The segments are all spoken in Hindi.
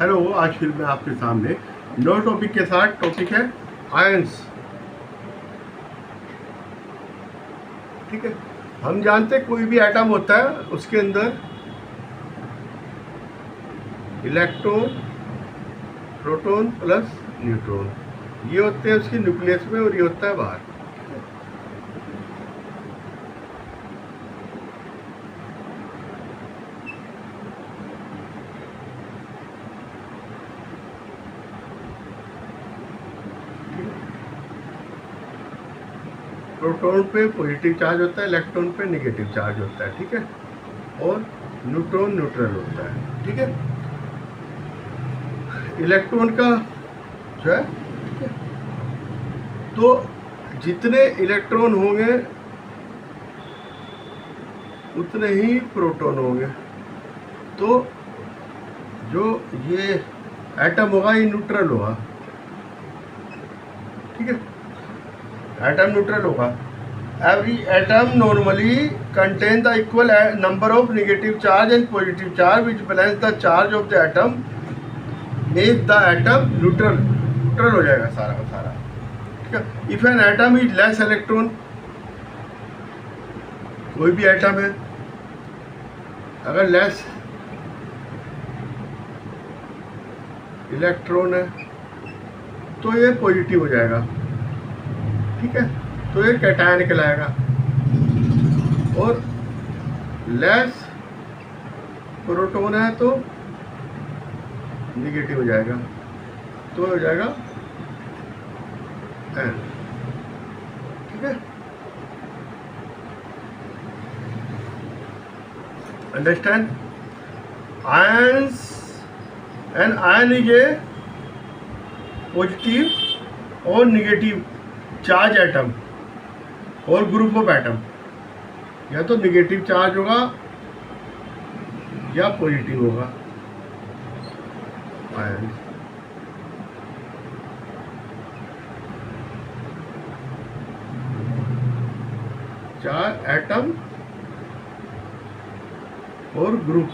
हेलो, आज फिर मैं आपके सामने नए टॉपिक के साथ। टॉपिक है आयंस। ठीक है, हम जानते हैं कोई भी एटम होता है उसके अंदर इलेक्ट्रॉन, प्रोटॉन प्लस न्यूट्रॉन, ये होते हैं उसकी न्यूक्लियस में और ये होता है बाहर। प्रोटॉन पे पॉजिटिव चार्ज होता है, इलेक्ट्रॉन पे नेगेटिव चार्ज होता है। ठीक है, और न्यूट्रॉन न्यूट्रल होता है। ठीक है, इलेक्ट्रॉन का जो है, ठीक है, तो जितने इलेक्ट्रॉन होंगे उतने ही प्रोटॉन होंगे। तो जो ये एटम होगा ये न्यूट्रल होगा। ठीक है, एटम न्यूट्रल होगा। Every atom normally contain the equal number of negative charge and positive charge which balance the charge of the atom make the atom neutral. Neutral हो जाएगा सारा का सारा। ठीक है, if an atom is less electron, कोई भी एटम है अगर लेस इलेक्ट्रॉन है तो ये पॉजिटिव हो जाएगा। ठीक है, तो ये कैटायन कहलाएगा। और लेस प्रोटॉन है तो निगेटिव हो जाएगा, तो हो जाएगा एन। ठीक है, understand? Ions, an ion is a positive और निगेटिव चार्ज एटम और ग्रुप ऑफ एटम। या तो निगेटिव चार्ज होगा या पॉजिटिव होगा आयन। चार एटम और ग्रुप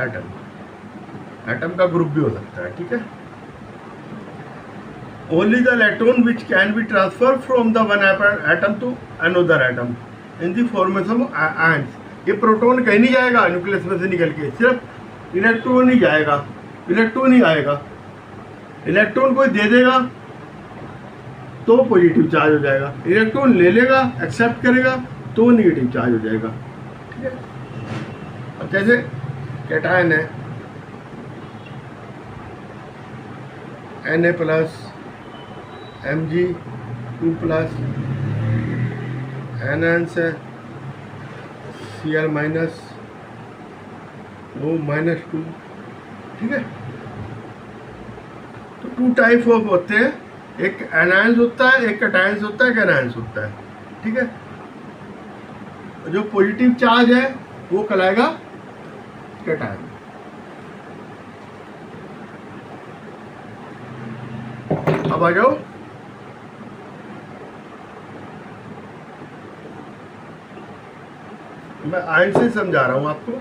एटम। एटम का ग्रुप भी हो सकता है। ठीक है, only the electron which can be transfer from the one atom to another atom in the formation of ions. ये प्रोटॉन कहीं नहीं जाएगा न्यूक्लियस में से निकल के, सिर्फ इलेक्ट्रॉन ही जाएगा। इलेक्ट्रॉन ही आएगा। इलेक्ट्रॉन कोई दे देगा तो पॉजिटिव चार्ज हो जाएगा, इलेक्ट्रॉन ले लेगा, एक्सेप्ट करेगा तो निगेटिव चार्ज हो जाएगा। ठीक है, अब जैसे कैटायन है Na प्लस Mg2 प्लस, एनएंस है Cl माइनस O माइनस 2। ठीक है, तो टू टाइप ऑफ होते हैं, एक एनायंस होता है, एक कैटायंस होता है, एक एनायंस होता है। ठीक है, जो पॉजिटिव चार्ज है वो कहलाएगा कैटायन। अब आ जाओ, मैं आयन से समझा रहा हूं आपको।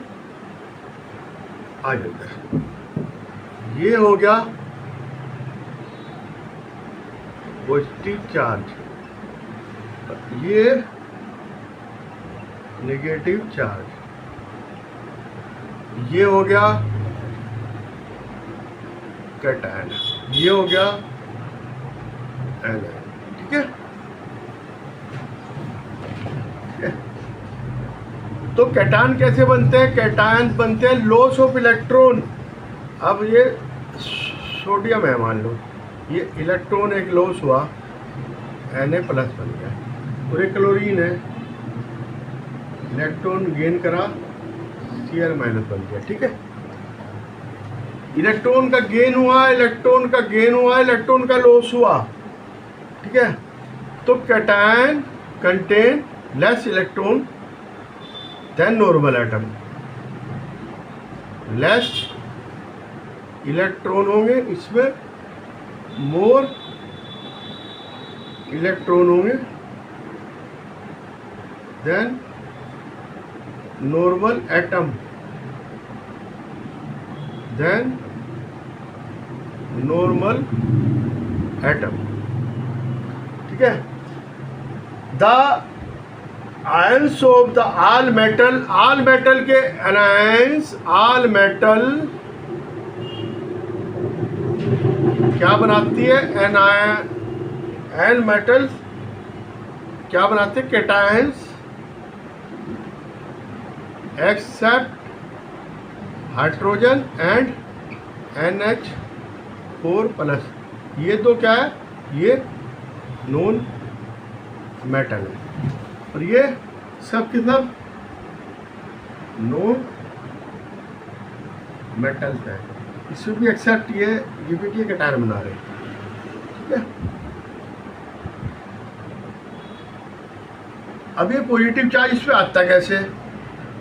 आ जाओ, ये हो गया पॉजिटिव चार्ज, ये नेगेटिव चार्ज, ये हो गया कैटायन, ये हो गया एनायन। ठीक है, तो कैटायन कैसे बनते हैं? कैटायन बनते हैं लॉस ऑफ इलेक्ट्रॉन। अब ये सोडियम है, मान लो ये इलेक्ट्रॉन एक लॉस हुआ, Na प्लस बन गया, और एक क्लोरीन है, इलेक्ट्रॉन गेन करा, Cl माइनस बन गया। ठीक है, इलेक्ट्रॉन का गेन हुआ, इलेक्ट्रॉन का गेन हुआ, इलेक्ट्रॉन का लॉस हुआ। ठीक है, तो cation contain less electron than normal atom. Less electron होंगे इसमें, मोर इलेक्ट्रॉन होंगे than normal atom, then normal atom, ठीक है। The ions of the all metal के anions, all metal क्या बनाती है? एन मेटल्स क्या बनाते हैं? Cations, except hydrogen and NH4+। ये दो क्या है? ये नॉन मेटल है, और ये सब के सब नॉन मेटल्स है। इसमें भी एक्सेप्ट ये भी कैटायन बना रहे हैं, ठीक है। अब ये पॉजिटिव चार्ज इस पे आता कैसे?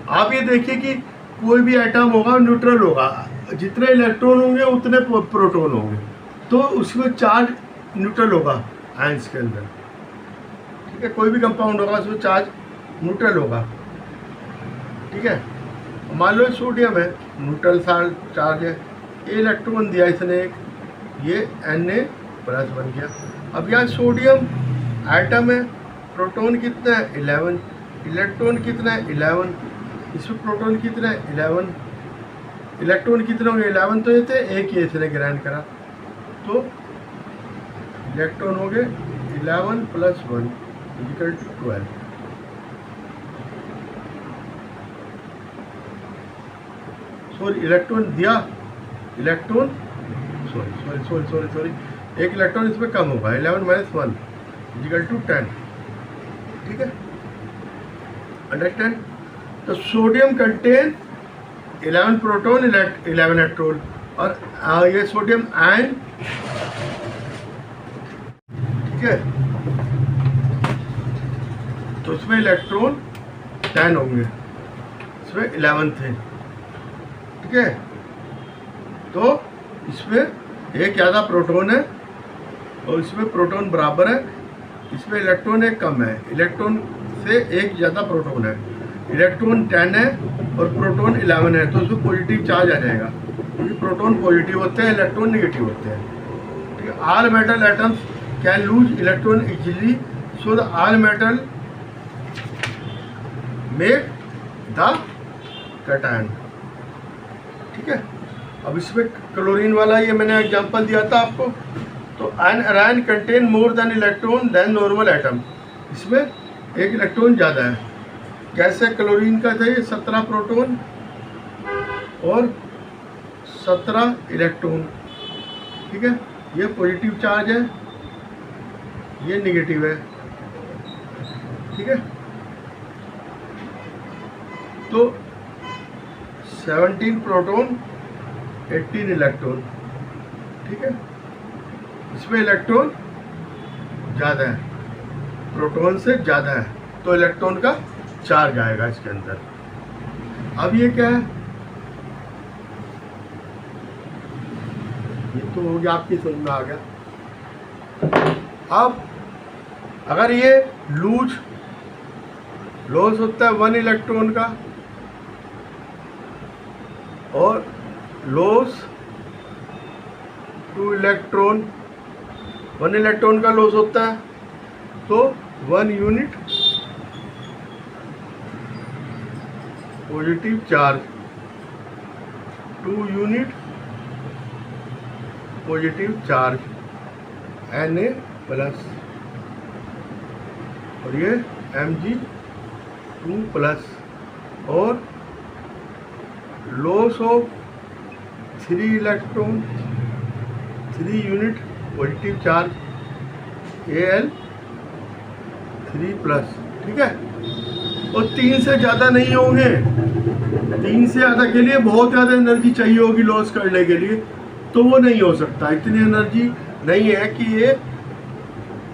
आप ये देखिए कि कोई भी एटम होगा न्यूट्रल होगा, जितने इलेक्ट्रॉन होंगे उतने प्रोटॉन होंगे, तो उसमें चार्ज न्यूट्रल होगा आयंस के अंदर, ठीक है। कोई भी कंपाउंड होगा उसमें चार्ज न्यूट्रल होगा, ठीक है। मान लो सोडियम है, न्यूट्रल चार्ज है, ये इलेक्ट्रॉन दिया इसने एक, ये Na+ बन गया। अब यहाँ सोडियम एटम है, प्रोटॉन कितना है? 11, इलेक्ट्रॉन कितना है? 11, इसमें प्रोटॉन कितना है? 11, इलेक्ट्रॉन कितने होंगे? 11 तो ये थे, एक ही इसने ग्रहण करा, तो इलेक्ट्रॉन हो गए 11 + 1 = 12। सॉरी, इलेक्ट्रॉन दिया, इलेक्ट्रॉन सॉरी एक इलेक्ट्रॉन इसमें कम होगा, 11 - 1 = 10, ठीक है। अंडरस्टैंड? तो सोडियम कंटेन 11 प्रोटॉन 11 इलेक्ट्रॉन, और ये सोडियम आयन, ठीक है, तो इसमें इलेक्ट्रॉन 10 होंगे, इसमें 11 थे, ठीक है। तो इसमें एक ज़्यादा प्रोटॉन है और इसमें प्रोटॉन बराबर है, इसमें इलेक्ट्रॉन एक कम है, इलेक्ट्रॉन से एक ज़्यादा प्रोटॉन है, इलेक्ट्रॉन 10 है और प्रोटॉन 11 है, तो उसमें पॉजिटिव चार्ज आ जाएगा, क्योंकि प्रोटॉन पॉजिटिव होते हैं, इलेक्ट्रॉन नेगेटिव होते हैं, ठीक है। All metal atoms can lose electron easily, so the all metal make the cation, ठीक है। अब इसमें क्लोरीन वाला ये मैंने एग्जांपल दिया था आपको, तो an ion contain more than electron than normal atom, इसमें एक इलेक्ट्रॉन ज़्यादा है। कैसे? क्लोरीन का था ये 17 प्रोटॉन और 17 इलेक्ट्रॉन, ठीक है। ये पॉजिटिव चार्ज है, ये नेगेटिव है, ठीक है। तो 17 प्रोटॉन 18 इलेक्ट्रॉन, ठीक है। इसमें इलेक्ट्रॉन ज़्यादा है, प्रोटॉन से ज़्यादा है, तो इलेक्ट्रॉन का चार्ज आएगा इसके अंदर। अब ये क्या है? ये तो हो गया, आपकी समझ में आ गया। अब अगर ये लॉस होता है 1 इलेक्ट्रॉन का, और लॉस 2 इलेक्ट्रॉन, 1 इलेक्ट्रॉन का लॉस होता है, तो 1 unit positive charge, 2 unit positive charge Na+, और ये Mg2+, और loss of 3 electron, 3 unit positive charge Al3+, ठीक है। और 3 से ज़्यादा नहीं होंगे, 3 से ज़्यादा के लिए बहुत ज़्यादा एनर्जी चाहिए होगी लॉस करने के लिए, तो वो नहीं हो सकता, इतनी एनर्जी नहीं है कि ये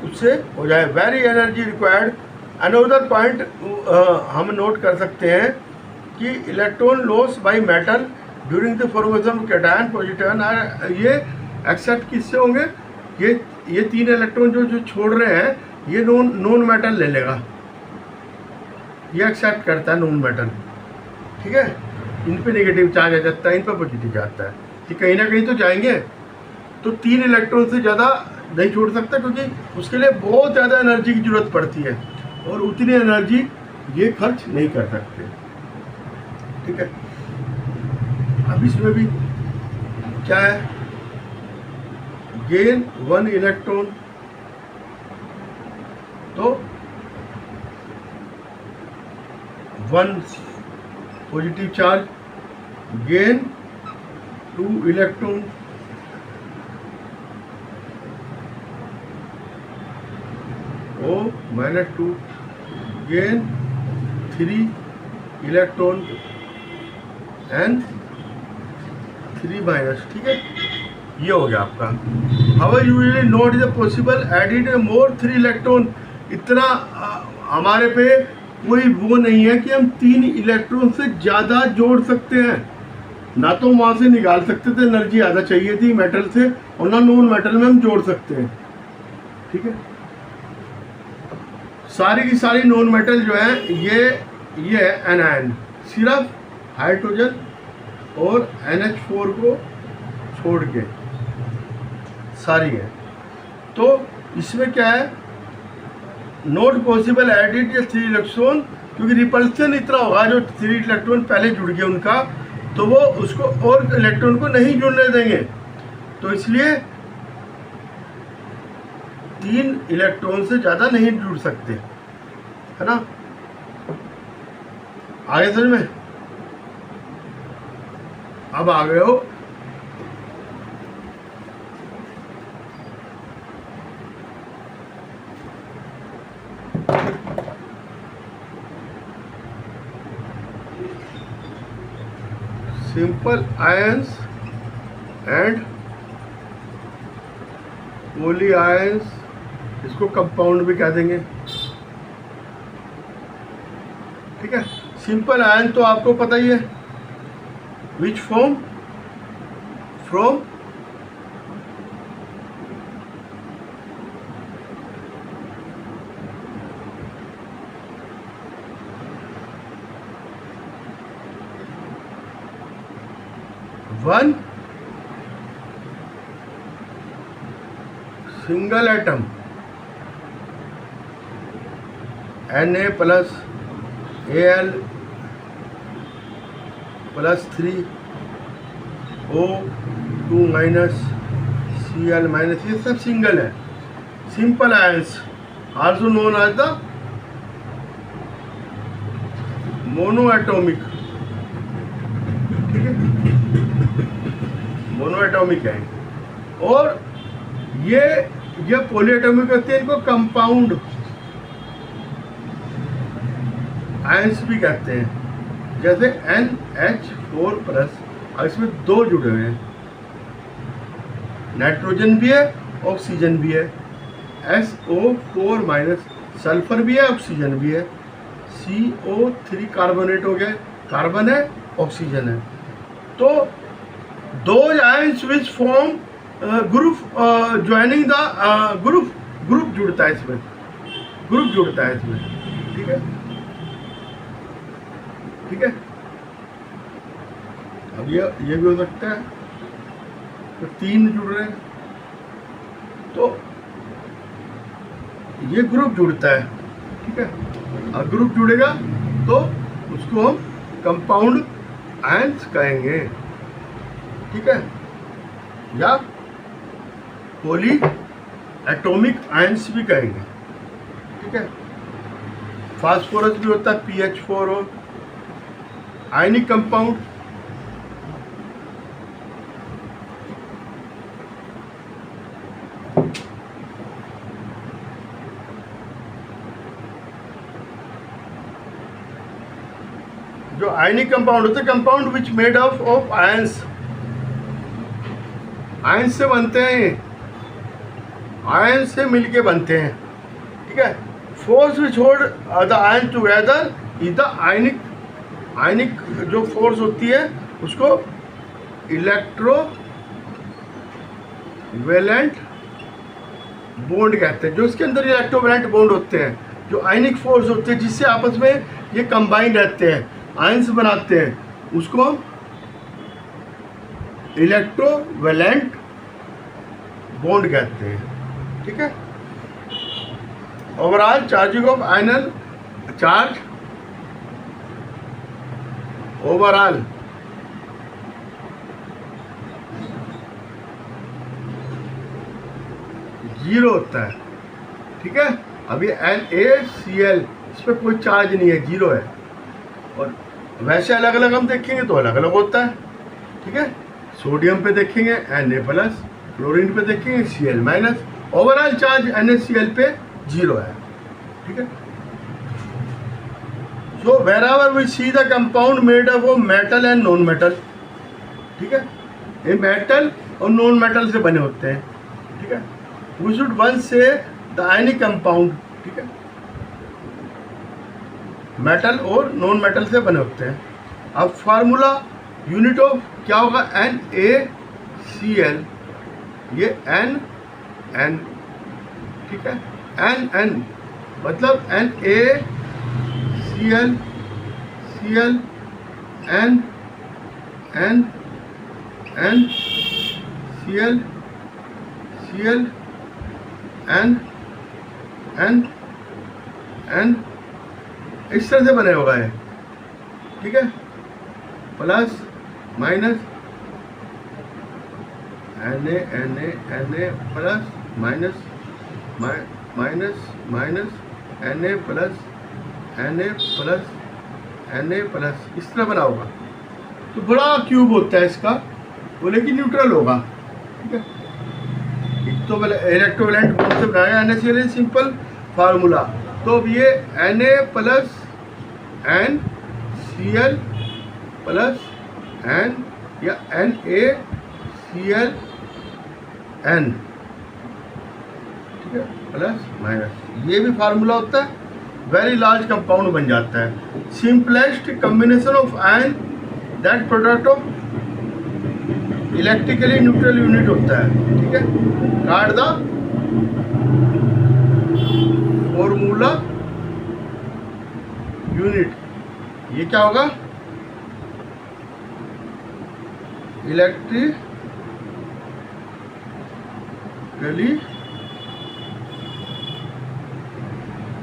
उससे हो जाए। Very energy required. Another point हम नोट कर सकते हैं कि electron loss by metal during the formation of cation positive, ये एक्सेप्ट किससे होंगे? ये 3 इलेक्ट्रॉन जो छोड़ रहे हैं, ये नॉन मेटल ले लेगा, ये एक्सेप्ट करता है नॉन मेटल, ठीक है, इन पे नेगेटिव चार्ज आ जाता है, इन पर पॉजिटिव जाता है, कि कहीं ना कहीं तो जाएंगे। तो 3 इलेक्ट्रॉन से ज़्यादा नहीं छोड़ सकता, क्योंकि उसके लिए बहुत ज़्यादा एनर्जी की ज़रूरत पड़ती है और उतनी एनर्जी ये खर्च नहीं कर सकते। ठीक है, अब इसमें भी क्या है, गेन 1 इलेक्ट्रॉन, तो 1 positive charge, gain 2 electron, O-2, gain 3 electron and 3-। ठीक है, ये हो गया आपका। How usually note is possible added more 3 electron. इतना हमारे पे कोई वो नहीं है कि हम 3 इलेक्ट्रॉन से ज़्यादा जोड़ सकते हैं। ना तो वहाँ से निकाल सकते थे, एनर्जी ज़्यादा चाहिए थी मेटल से, और ना नॉन मेटल में हम जोड़ सकते हैं। ठीक है, सारी की सारी नॉन मेटल जो है ये है एनायन, सिर्फ हाइड्रोजन और NH4 को छोड़ के सारी है। तो इसमें क्या है, नॉट पॉसिबल एडिड 3 इलेक्ट्रॉन, क्योंकि रिपल्सन इतना होगा, जो 3 इलेक्ट्रॉन पहले जुड़ गए उनका, तो वो उसको और इलेक्ट्रॉन को नहीं जुड़ने देंगे। तो इसलिए 3 इलेक्ट्रॉन से ज़्यादा नहीं जुड़ सकते, है ना। आगे समझ में, अब आ गए हो simple ions and poly ions, इसको कंपाउंड भी कह देंगे। ठीक है, सिंपल आयन तो आपको पता ही है, which form from one single atom Na plus Al plus 3 O2 minus Cl minus, ये सब सिंगल है। Simple ions also known as the mono atomic. ठीक है, मोनो एटॉमिक है। और ये पॉली एटॉमिक होते हैं, इनको कंपाउंड आयंस भी कहते हैं। जैसे NH4 प्लस, और इसमें 2 जुड़े हुए हैं, नाइट्रोजन भी है ऑक्सीजन भी है, SO4 माइनस, सल्फर भी है ऑक्सीजन भी है, CO3 कार्बोनेट हो गया, कार्बन है ऑक्सीजन है। तो those ions which form group joining the group जुड़ता है इसमें, ग्रुप जुड़ता है इसमें। ठीक है, ठीक है, अब ये भी हो सकता है, तो 3 जुड़ रहे हैं, तो ये ग्रुप जुड़ता है। ठीक है, और ग्रुप जुड़ेगा तो उसको हम कंपाउंड आयंस कहेंगे। ठीक है, या पॉली एटॉमिक आयंस भी कहेंगे। ठीक है, फास्फोरस भी होता है, PH4 हो, आयनिक कंपाउंड। जो आयनिक कंपाउंड होते हैं, compound which made of ions, ions से बनते हैं, आयंस से मिलके बनते हैं। ठीक है, force which hold the ion together is the ionic जो फोर्स होती है उसको इलेक्ट्रो वैलेंट बॉन्ड कहते हैं। जो इसके अंदर इलेक्ट्रोवैलेंट बॉन्ड होते हैं, जो आयनिक फोर्स होते हैं, जिससे आपस में ये कंबाइन रहते हैं, आयंस बनाते हैं उसको इलेक्ट्रोवैलेंट बॉन्ड कहते हैं। ठीक है, overall charging of ionic charge, overall zero होता है। ठीक है, अभी NaCl इस पर कोई चार्ज नहीं है, जीरो है। और वैसे अलग अलग हम देखेंगे तो अलग अलग होता है। ठीक है, सोडियम पे देखेंगे Na+, क्लोरीन पे देखेंगे Cl-। ओवरऑल चार्ज NaCl पे जीरो है। ठीक है, सो wherever we see the compound made up of metal and non metal, ठीक है, ये मेटल और नॉन मेटल से बने होते हैं। ठीक है, we should once say the ionic compound, ठीक है, मेटल और नॉन मेटल से बने होते हैं। अब फार्मूला यूनिट ऑफ क्या होगा, NaCl, ये N, ठीक है, N मतलब NaCl, Cl, N, Cl, N, इस तरह से बने होगा ये। ठीक है, plus minus Na plus minus Na plus इस तरह बना होगा। तो बड़ा क्यूब होता है इसका, वो लेकिन न्यूट्रल होगा। ठीक है, एक तो इलेक्ट्रोवैलेंट बॉन्ड से बनाया NaCl, सिंपल फार्मूला। तो अब ये Na plus NCl plus N या NaCl N, ठीक है, प्लस माइनस, ये भी फार्मूला होता है। वेरी लार्ज कंपाउंड बन जाता है। Simplest combination of ion that product of electrically neutral unit होता है। ठीक है, काट द फॉर्मूला यूनिट, ये क्या होगा, इलेक्ट्रिकली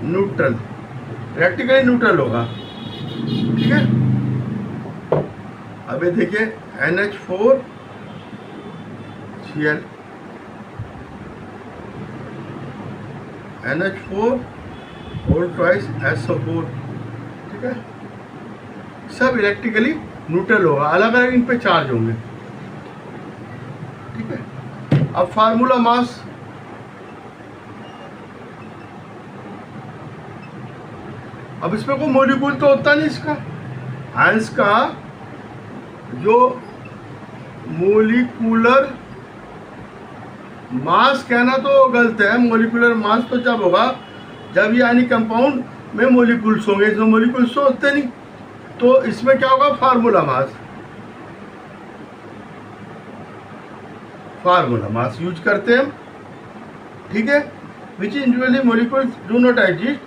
न्यूट्रल, इलेक्ट्रिकली न्यूट्रल होगा। ठीक है, अब ये देखिए NH4Cl, NH4 और ट्वाइस SO4, ठीक है, सब इलेक्ट्रिकली न्यूट्रल होगा, अलग अलग इन पे चार्ज होंगे। ठीक है, अब फार्मूला मास, अब इसमें कोई मॉलिक्यूल तो होता नहीं इसका, आयंस का जो मोलिकुलर मास कहना तो गलत है। मोलिकुलर मास तो जब होगा जब यानी कंपाउंड में मोलिकुल्स होंगे, इसमें मोलिकुल्स तो होते नहीं। तो इसमें क्या होगा, formula mass, formula mass use करते हैं हम। ठीक है, which individually molecules do not exist,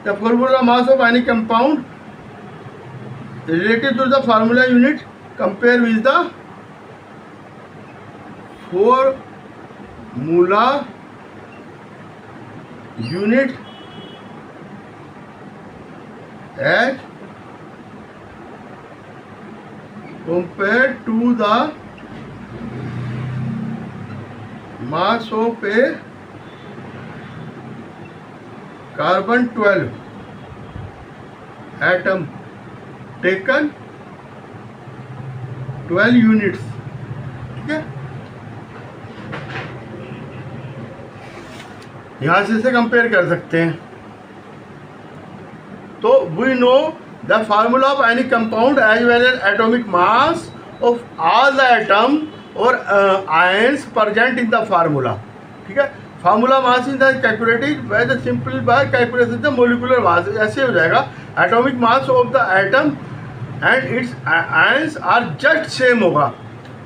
the formula mass of any compound related to the formula unit, compare with the formula unit as compared to the mass of a carbon 12 atom taken 12 units. ठीक है, यहां से कंपेयर कर सकते हैं। तो we know the formula of any compound as well as atomic mass of all the atom और ions present in the formula. ठीक है, formula mass is the calculated by the simple by calculation the molecular mass. ऐसे हो जाएगा, atomic mass of the atom and its ions are just same होगा,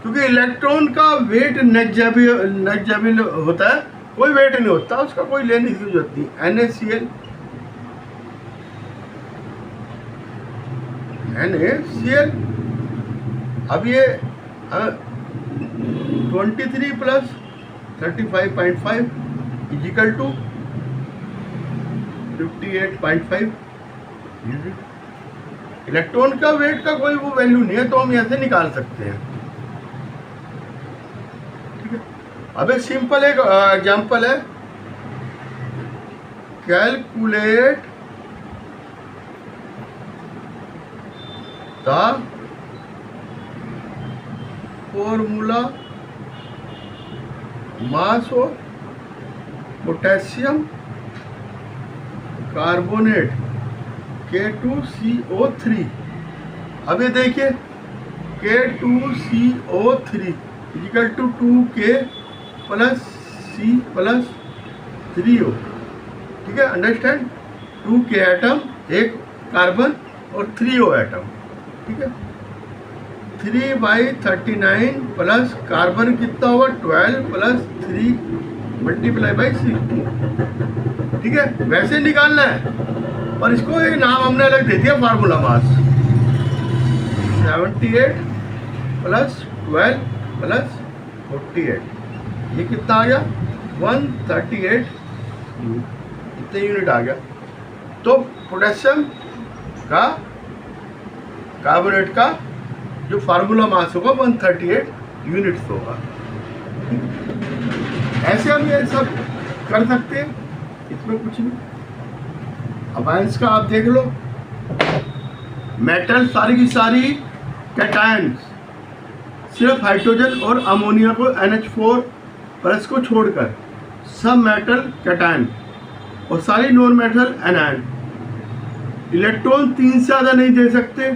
क्योंकि इलेक्ट्रॉन का वेट नेग्लिजिबल होता है, कोई वेट नहीं होता उसका, कोई लेने की जरूरत नहीं। NaCl NaCl। अब ये 23 plus 35.5 is equal to 58.5 unit. Electron का वेट का कोई वो वैल्यू नहीं है, तो हम ऐसे निकाल सकते हैं। ठीक है, अब एक सिंपल एक एग्जांपल है, calculate the formula mass of potassium carbonate K2CO3। अब ये देखिए K2CO3 equal to 2K plus C plus 3O। ठीक है, अंडरस्टैंड। 2K एटम, एक कार्बन और 3O एटम। ठीक है, 3/39 प्लस कार्बन कितना होगा 12 प्लस 3 मल्टीप्लाई बाई 6। ठीक है, वैसे निकालना है, और इसको एक नाम हमने अलग दे दिया, फार्मूला मास। 78 प्लस 12 प्लस 48, ये कितना आ गया 138 इतने यूनिट आ गया। तो पोटेशियम का कार्बोनेट का जो फार्मूला मास होगा 138 यूनिट्स होगा। ऐसे हम ये सब कर सकते हैं, इसमें कुछ नहीं। अब आयंस का आप देख लो, मेटल सारी की सारी कैटायंस, सिर्फ हाइड्रोजन और अमोनिया को NH4 प्लस को छोड़कर सब मेटल कैटायन और सारी नॉन मेटल एनायन। इलेक्ट्रॉन 3 से ज़्यादा नहीं दे सकते,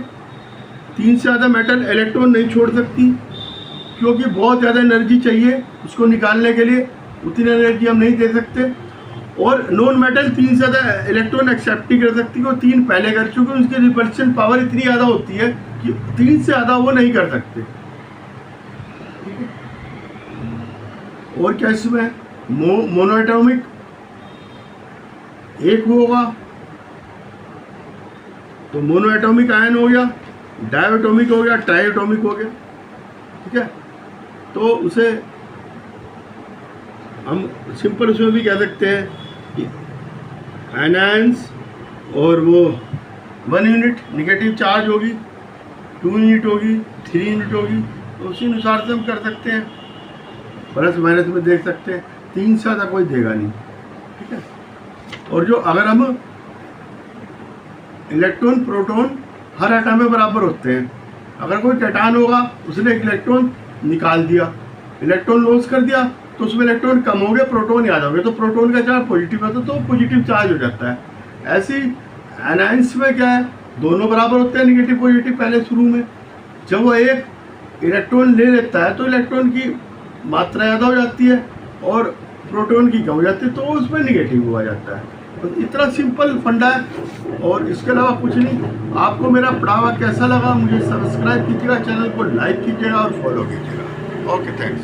3 से ज़्यादा मेटल इलेक्ट्रॉन नहीं छोड़ सकती, क्योंकि बहुत ज़्यादा एनर्जी चाहिए उसको निकालने के लिए, उतनी एनर्जी हम नहीं दे सकते। और नॉन मेटल 3 से ज़्यादा इलेक्ट्रॉन एक्सेप्ट नहीं कर सकती, वो 3 पहले कर चुके, उसकी रिपल्शन पावर इतनी ज़्यादा होती है कि 3 से ज़्यादा वो नहीं कर सकते। ठीक है, और क्या इसमें मोनोएटॉमिक एक होगा तो मोनोएटॉमिक आयन हो गया, डायएटॉमिक हो गया, ट्राइएटॉमिक हो गया। ठीक है, तो उसे हम सिंपल उसमें भी कह सकते हैं कि आयन्स और वो 1 यूनिट निगेटिव चार्ज होगी, 2 यूनिट होगी, 3 यूनिट होगी, तो उसी अनुसार से हम कर सकते हैं, प्लस माइनस में देख सकते हैं। 3 से ज़्यादा कोई देगा नहीं। ठीक है, और जो अगर हम इलेक्ट्रॉन प्रोटॉन हर एटम में बराबर होते हैं, अगर कोई कैटायन होगा उसने एक इलेक्ट्रॉन निकाल दिया, इलेक्ट्रॉन लॉस कर दिया, तो उसमें इलेक्ट्रॉन कम हो गए, प्रोटॉन याद हो गए, तो प्रोटॉन का चार्ज पॉजिटिव होता है तो पॉजिटिव चार्ज हो जाता है। ऐसी एनायंस में क्या है, दोनों बराबर होते हैं, निगेटिव पॉजिटिव पहले शुरू में। जब वो एक इलेक्ट्रॉन ले लेता है तो इलेक्ट्रॉन की मात्रा ज़्यादा हो जाती है और प्रोटॉन की कम हो जाती है, तो उसमें निगेटिव हुआ जाता है। तो इतना सिंपल फंडा है, और इसके अलावा कुछ नहीं। आपको मेरा पढ़ावा कैसा लगा मुझे सब्सक्राइब कीजिएगा, चैनल को लाइक कीजिएगा और फॉलो कीजिएगा। Okay, thanks.